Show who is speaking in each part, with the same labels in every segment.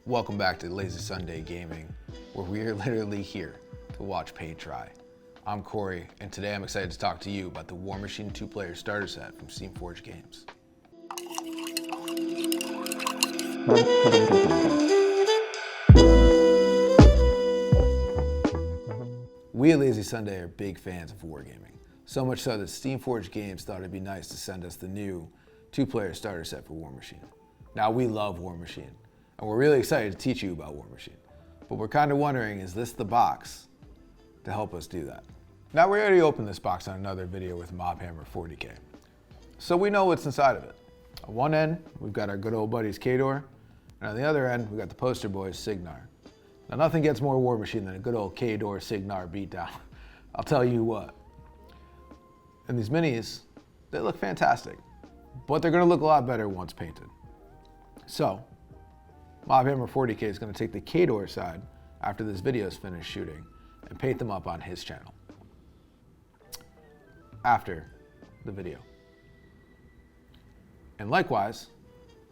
Speaker 1: Welcome back to Lazy Sunday Gaming, where we are literally here to watch paint dry. I'm Corey, and today I'm excited to talk to you about the Warmachine 2-player starter set from SteamForged Games. We at Lazy Sunday are big fans of wargaming, so much so that SteamForged Games thought it'd be nice to send us the new 2-player starter set for Warmachine. Now, we love Warmachine, and we're really excited to teach you about Warmachine, but we're kind of wondering, is this the box to help us do that? Now, we already opened this box on another video with Mobhammer 40K, so we know what's inside of it. On one end, we've got our good old buddies Kador, and on the other end, we've got the poster boys Signar. Now, nothing gets more Warmachine than a good old Kador Signar beatdown. I'll tell you what. And these minis, they look fantastic, but they're gonna look a lot better once painted. So, Mobhammer 40K is gonna take the Kador side after this video is finished shooting and paint them up on his channel after the video. And likewise,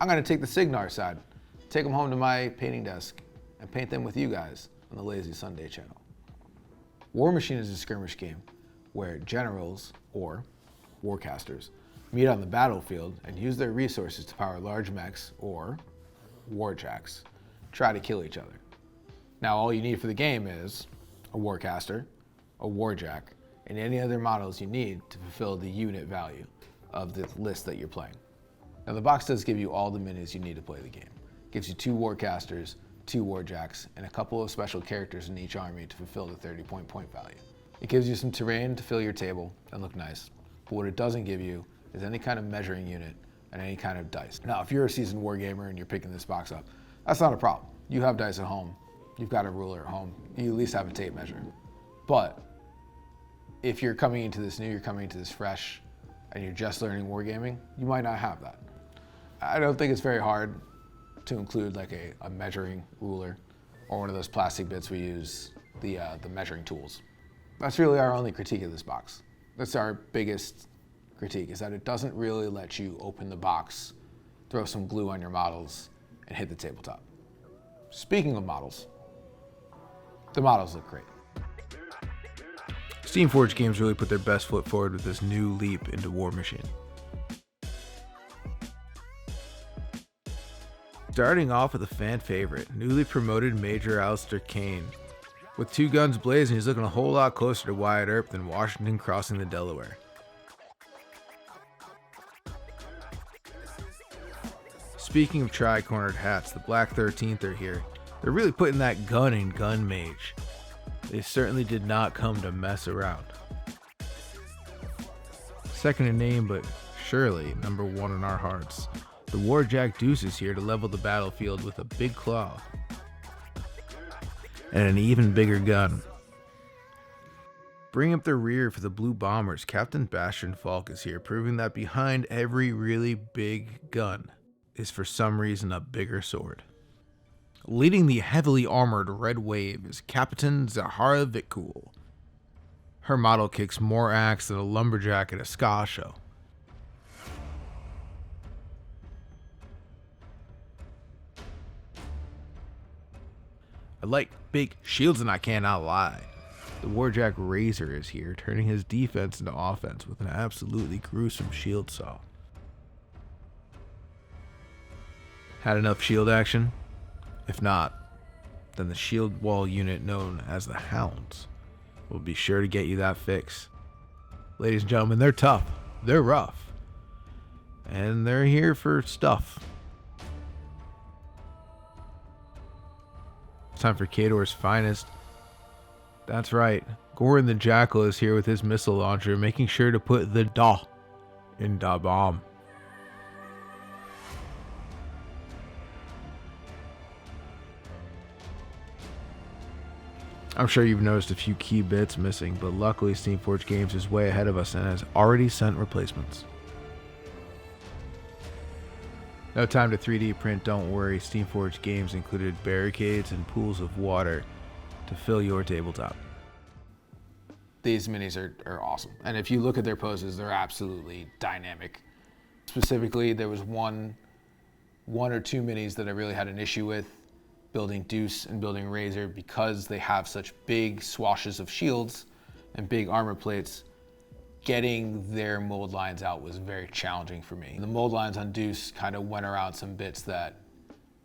Speaker 1: I'm gonna take the Signar side, take them home to my painting desk, and paint them with you guys on the Lazy Sunday channel. Warmachine is a skirmish game where generals, or warcasters, meet on the battlefield and use their resources to power large mechs, or warjacks, try to kill each other. Now, all you need for the game is a warcaster, a warjack, and any other models you need to fulfill the unit value of the list that you're playing. Now, the box does give you all the minis you need to play the game. It gives you 2 warcasters, 2 warjacks, and a couple of special characters in each army to fulfill the 30-point value. It gives you some terrain to fill your table and look nice, but what it doesn't give you is any kind of measuring unit and any kind of dice. Now, if you're a seasoned wargamer and you're picking this box up, that's not a problem. You have dice at home, you've got a ruler at home, you at least have a tape measure. But if you're coming into this new, you're coming into this fresh, and you're just learning wargaming, you might not have that. I don't think it's very hard to include like a measuring ruler or one of those plastic bits we use, the measuring tools. That's really our only critique of this box. That's our biggest critique, is that it doesn't really let you open the box, throw some glue on your models, and hit the tabletop. Speaking of models, the models look great. SteamForged Games really put their best foot forward with this new leap into Warmachine. Starting off with a fan favorite, newly promoted Major Alistair Kane. With 2 guns blazing, he's looking a whole lot closer to Wyatt Earp than Washington crossing the Delaware. Speaking of tri-cornered hats, the Black 13th are here. They're really putting that gun in gun mage. They certainly did not come to mess around. Second in name, but surely number 1 in our hearts. The Warjack Deuce is here to level the battlefield with a big claw and an even bigger gun. Bring up the rear for the Blue Bombers. Captain Bastion Falk is here, proving that behind every really big gun is for some reason a bigger sword. Leading the heavily armored Red Wave is Captain Zahara Vitkul. Her model kicks more axe than a lumberjack at a ska show. I like big shields and I cannot lie. The Warjack Razor is here, turning his defense into offense with an absolutely gruesome shield saw. Had enough shield action? If not, then the shield wall unit known as the Hounds will be sure to get you that fix. Ladies and gentlemen, they're tough, they're rough, and they're here for stuff. Time for Kador's finest. That's right, Goran the Jackal is here with his missile launcher, making sure to put the Da in Da Bomb. I'm sure you've noticed a few key bits missing, but luckily SteamForged Games is way ahead of us and has already sent replacements. No time to 3D print, don't worry. SteamForged Games included barricades and pools of water to fill your tabletop. These minis are awesome. And if you look at their poses, they're absolutely dynamic. Specifically, there was one or two minis that I really had an issue with. building Deuce and building Razor, because they have such big swashes of shields and big armor plates, getting their mold lines out was very challenging for me. The mold lines on Deuce kind of went around some bits that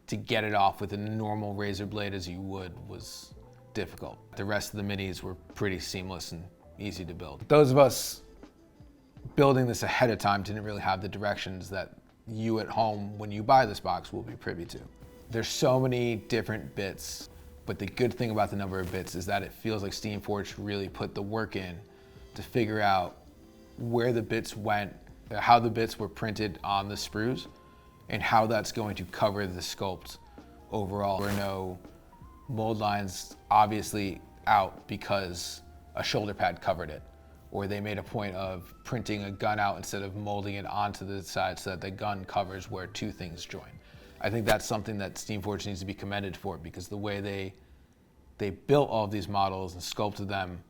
Speaker 1: to get it off with a normal razor blade as you would was difficult. The rest of the minis were pretty seamless and easy to build. Those of us building this ahead of time didn't really have the directions that you at home, when you buy this box, will be privy to. There's so many different bits, but the good thing about the number of bits is that it feels like SteamForged really put the work in to figure out where the bits went, how the bits were printed on the sprues, and how that's going to cover the sculpt overall. There were no mold lines obviously out because a shoulder pad covered it, or they made a point of printing a gun out instead of molding it onto the side so that the gun covers where two things join. I think that's something that SteamForged needs to be commended for, because the way they built all of these models and sculpted them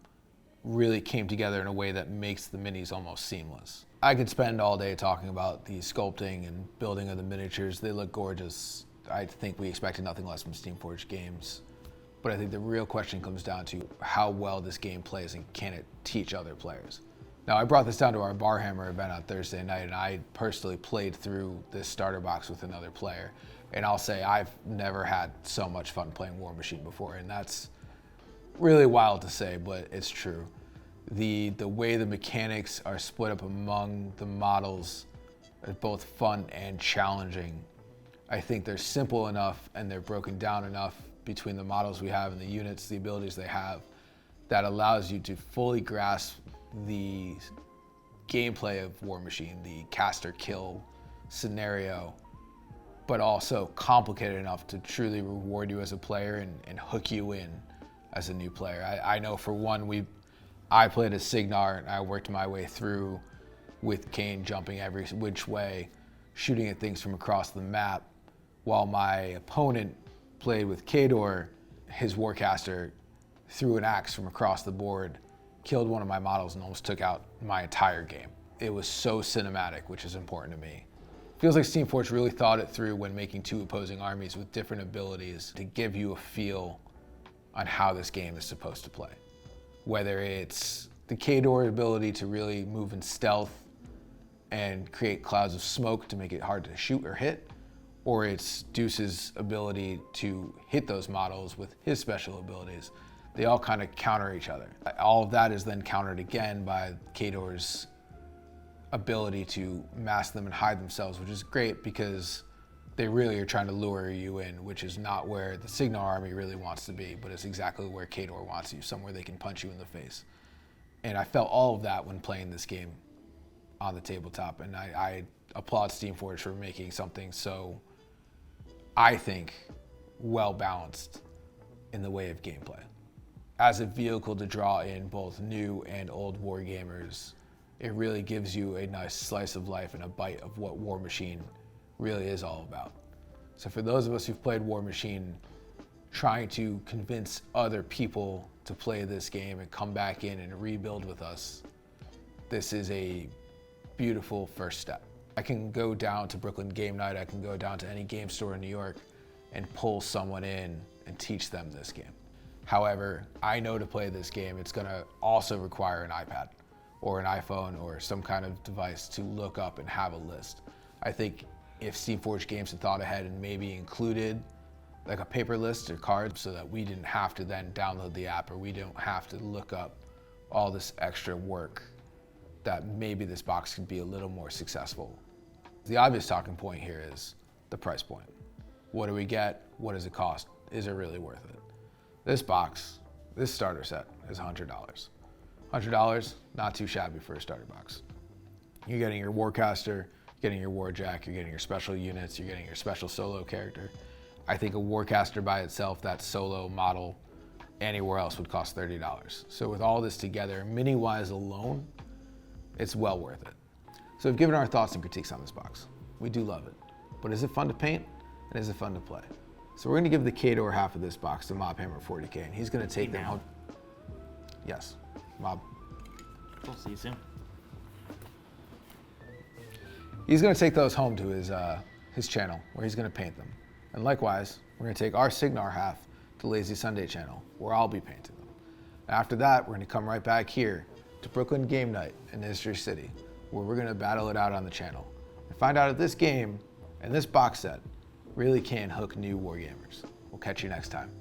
Speaker 1: really came together in a way that makes the minis almost seamless. I could spend all day talking about the sculpting and building of the miniatures. They look gorgeous. I think we expected nothing less from SteamForged Games. But I think the real question comes down to how well this game plays and can it teach other players. Now, I brought this down to our Barhammer event on Thursday night, and I personally played through this starter box with another player. And I'll say I've never had so much fun playing Warmachine before, and that's really wild to say, but it's true. The way the mechanics are split up among the models are both fun and challenging. I think they're simple enough and they're broken down enough between the models we have and the units, the abilities they have, that allows you to fully grasp the gameplay of Warmachine, the caster kill scenario, but also complicated enough to truly reward you as a player and hook you in as a new player. I know for one, I played as Signar and I worked my way through with Kane jumping every which way, shooting at things from across the map, while my opponent played with Kador. His Warcaster threw an axe from across the board, killed one of my models, and almost took out my entire game. It was so cinematic, which is important to me. Feels like SteamForged really thought it through when making two opposing armies with different abilities to give you a feel on how this game is supposed to play. Whether it's the Kador ability to really move in stealth and create clouds of smoke to make it hard to shoot or hit, or it's Deuce's ability to hit those models with his special abilities. They all kind of counter each other. All of that is then countered again by Kador's ability to mask them and hide themselves, which is great because they really are trying to lure you in, which is not where the Signar army really wants to be, but it's exactly where Kador wants you, somewhere they can punch you in the face. And I felt all of that when playing this game on the tabletop, and I applaud SteamForged for making something so, I think, well balanced in the way of gameplay. As a vehicle to draw in both new and old wargamers, it really gives you a nice slice of life and a bite of what Warmachine really is all about. So for those of us who've played Warmachine, trying to convince other people to play this game and come back in and rebuild with us, this is a beautiful first step. I can go down to Brooklyn Game Night, I can go down to any game store in New York and pull someone in and teach them this game. However, I know to play this game, it's gonna also require an iPad or an iPhone or some kind of device to look up and have a list. I think if SteamForged Games had thought ahead and maybe included like a paper list or cards so that we didn't have to then download the app or we don't have to look up all this extra work, that maybe this box could be a little more successful. The obvious talking point here is the price point. What do we get? What does it cost? Is it really worth it? This box, this starter set is $100. $100, not too shabby for a starter box. You're getting your Warcaster, you're getting your Warjack, you're getting your special units, you're getting your special solo character. I think a Warcaster by itself, that solo model, anywhere else would cost $30. So with all this together, mini-wise alone, it's well worth it. So we've given our thoughts and critiques on this box. We do love it. But is it fun to paint? And is it fun to play? So we're gonna give the Kador half of this box to Mobhammer 40K, and he's gonna take them home. Yes, Mob.
Speaker 2: We'll see you soon.
Speaker 1: He's gonna take those home to his channel, where he's gonna paint them. And likewise, we're going to take our Signar half to Lazy Sunday channel, where I'll be painting them. After that, we're going to come right back here to Brooklyn Game Night in History City, where we're going to battle it out on the channel and find out if this game and this box set really can hook new wargamers. We'll catch you next time.